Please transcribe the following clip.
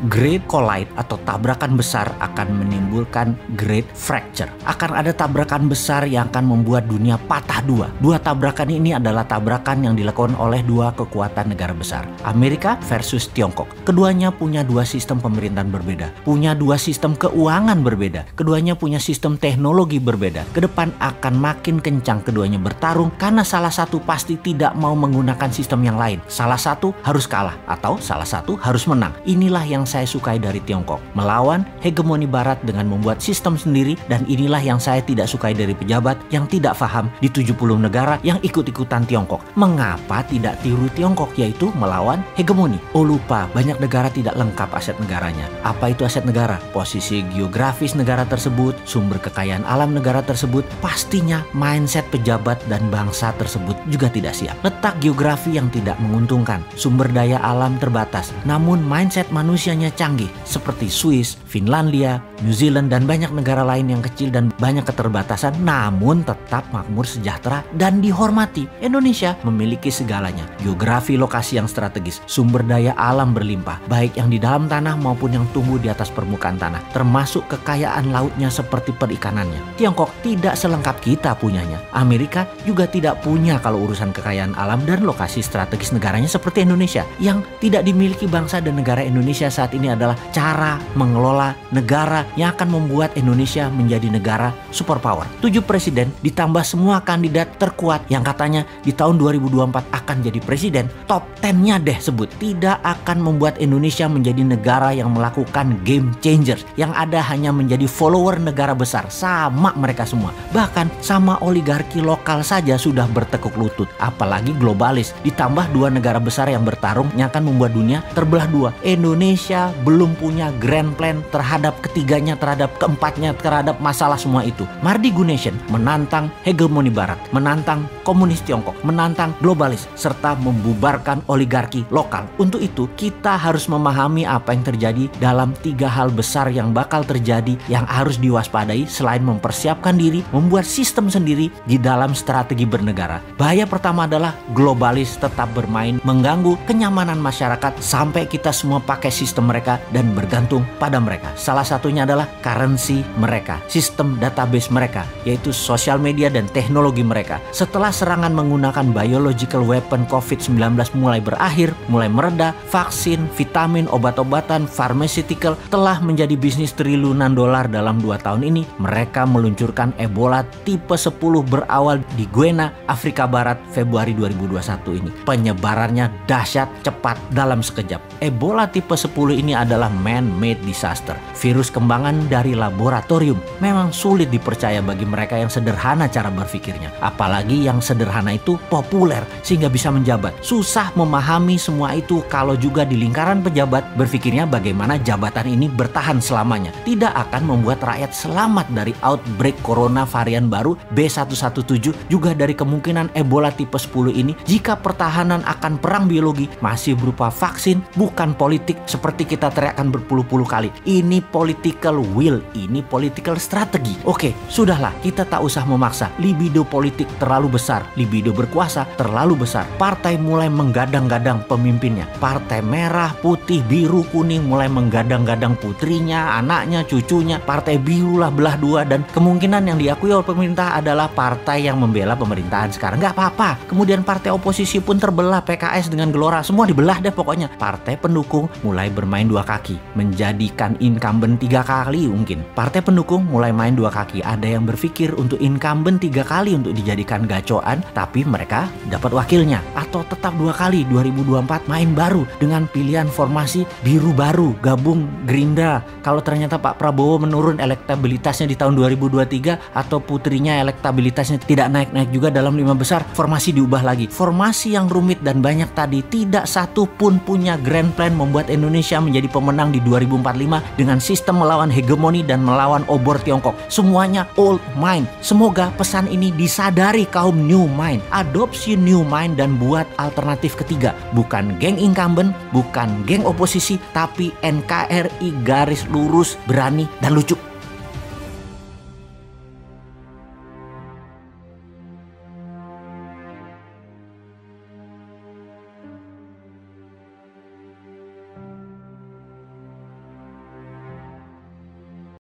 Great collide atau tabrakan besar akan menimbulkan great fracture. Akan ada tabrakan besar yang akan membuat dunia patah dua. Dua tabrakan ini adalah tabrakan yang dilakukan oleh dua kekuatan negara besar, Amerika versus Tiongkok. Keduanya punya dua sistem pemerintahan berbeda, punya dua sistem keuangan berbeda, keduanya punya sistem teknologi berbeda. Kedepan akan makin kencang keduanya bertarung karena salah satu pasti tidak mau menggunakan sistem yang lain. Salah satu harus kalah atau salah satu harus menang. Inilah yang saya sukai dari Tiongkok, melawan hegemoni barat dengan membuat sistem sendiri, dan inilah yang saya tidak sukai dari pejabat yang tidak paham di 70 negara yang ikut-ikutan Tiongkok. Mengapa tidak tiru Tiongkok, yaitu melawan hegemoni? Oh lupa, banyak negara tidak lengkap aset negaranya. Apa itu aset negara? Posisi geografis negara tersebut, sumber kekayaan alam negara tersebut, pastinya mindset pejabat dan bangsa tersebut juga tidak siap. Letak geografi yang tidak menguntungkan, sumber daya alam terbatas, namun mindset manusianya canggih seperti Swiss, Finlandia, New Zealand, dan banyak negara lain yang kecil dan banyak keterbatasan namun tetap makmur, sejahtera, dan dihormati. Indonesia memiliki segalanya, geografi lokasi yang strategis, sumber daya alam berlimpah, baik yang di dalam tanah maupun yang tumbuh di atas permukaan tanah, termasuk kekayaan lautnya seperti perikanannya. Tiongkok tidak selengkap kita punyanya. Amerika juga tidak punya kalau urusan kekayaan alam dan lokasi strategis negaranya seperti Indonesia. Yang tidak dimiliki bangsa dan negara Indonesia saat ini adalah cara mengelola negara yang akan membuat Indonesia menjadi negara superpower. 7 presiden ditambah semua kandidat terkuat yang katanya di tahun 2024 akan jadi presiden, top 10-nya deh sebut, tidak akan membuat Indonesia menjadi negara yang melakukan game changers. Yang ada hanya menjadi follower negara besar, sama mereka semua. Bahkan sama oligarki lokal saja sudah bertekuk lutut, apalagi globalis. Ditambah dua negara besar yang bertarung yang akan membuat dunia terbelah dua. Indonesia belum punya grand plan terhadap ketiganya, terhadap keempatnya, terhadap masalah semua itu. Mardi Gunesen menantang hegemoni barat, menantang komunis Tiongkok, menantang globalis, serta membubarkan oligarki lokal. Untuk itu kita harus memahami apa yang terjadi dalam 3 hal besar yang bakal terjadi yang harus diwaspadai selain mempersiapkan diri, membuat sistem sendiri di dalam strategi bernegara. Bahaya pertama adalah globalis tetap bermain mengganggu kenyamanan masyarakat sampai kita semua pakai sistem mereka dan bergantung pada mereka. Salah satunya adalah currency mereka, sistem database mereka, yaitu sosial media dan teknologi mereka. Setelah serangan menggunakan biological weapon COVID-19 mulai berakhir, mulai mereda, vaksin, vitamin, obat-obatan, pharmaceutical telah menjadi bisnis triliunan dolar dalam 2 tahun ini. Mereka meluncurkan Ebola tipe 10 berawal di Guinea, Afrika Barat, Februari 2021 ini. Penyebarannya dahsyat, cepat, dalam sekejap. Ebola tipe 10 ini adalah man-made disaster, virus kembangan dari laboratorium. Memang sulit dipercaya bagi mereka yang sederhana cara berpikirnya, apalagi yang sederhana itu populer sehingga bisa menjabat. Susah memahami semua itu kalau juga di lingkaran pejabat berpikirnya bagaimana jabatan ini bertahan selamanya. Tidak akan membuat rakyat selamat dari outbreak corona varian baru B117, juga dari kemungkinan Ebola tipe 10 ini jika pertahanan akan perang biologi masih berupa vaksin, bukan politik seperti kita teriakkan berpuluh-puluh kali. Ini political will, ini political strategi. Oke, sudahlah, kita tak usah memaksa. Libido politik terlalu besar, libido berkuasa terlalu besar. Partai mulai menggadang-gadang pemimpinnya. Partai merah, putih, biru, kuning mulai menggadang-gadang putrinya, anaknya, cucunya. Partai biru lah belah dua, dan kemungkinan yang diakui oleh pemerintah adalah partai yang membela pemerintahan sekarang. Nggak apa-apa. Kemudian partai oposisi pun terbelah, PKS dengan Gelora, semua dibelah deh pokoknya. Partai pendukung mulai bermain 2 kaki, menjadikan incumbent 3 kali mungkin. Partai pendukung mulai main 2 kaki. Ada yang berpikir untuk incumbent 3 kali untuk dijadikan gacoan, tapi mereka dapat wakilnya. Atau tetap 2 kali, 2024 main baru dengan pilihan formasi biru baru, gabung Gerindra. Kalau ternyata Pak Prabowo menurun elektabilitasnya di tahun 2023 atau putrinya elektabilitasnya tidak naik-naik juga dalam 5 besar, formasi diubah lagi. Formasi yang rumit dan banyak tadi, tidak satu pun punya grand plan membuat Indonesia menjadi pemenang di 2045 dengan sistem melawan hegemoni dan melawan obor Tiongkok. Semuanya old mind. Semoga pesan ini disadari kaum new mind. Adopsi new mind dan buat alternatif ketiga. Bukan geng incumbent, bukan geng oposisi, tapi NKRI garis lurus, berani dan lucu.